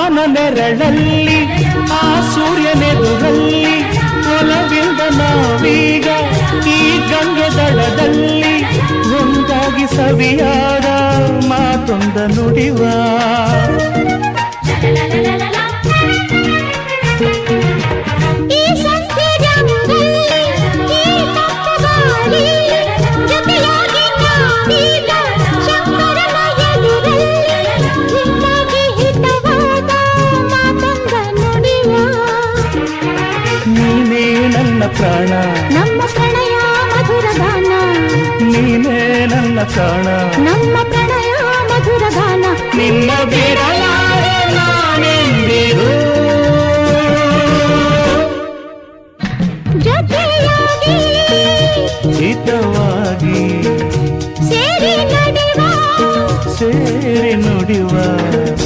ಬಾನ ನೆರಳಲ್ಲಿ ಆ ಸೂರ್ಯನೆದುರಲ್ಲಿ ಒಲವಿಂದ ನಾವೀಗ ಈ ಗಂಗೆ ದಡದಲ್ಲಿ ಒಂದಾಗಿ ಸವಿಯಾದ ಮಾತೊಂದ ನುಡಿವ ನೀನೇ ನನ್ನ ಪ್ರಾಣ ನಮ್ಮ ಪ್ರಣಯ ಮಧುರ ಗಾನ ನೀನೇ ನನ್ನ ಪ್ರಾಣ ನಮ್ಮ ಪ್ರಣಯ ಮಧುರ ಗಾನ ನಿನ್ನ ಬಿಡಲಾರೆ ನಾನೆಂದಿರು ಜೊತೆಯಾಗಿ ಹಿತವಾಗಿ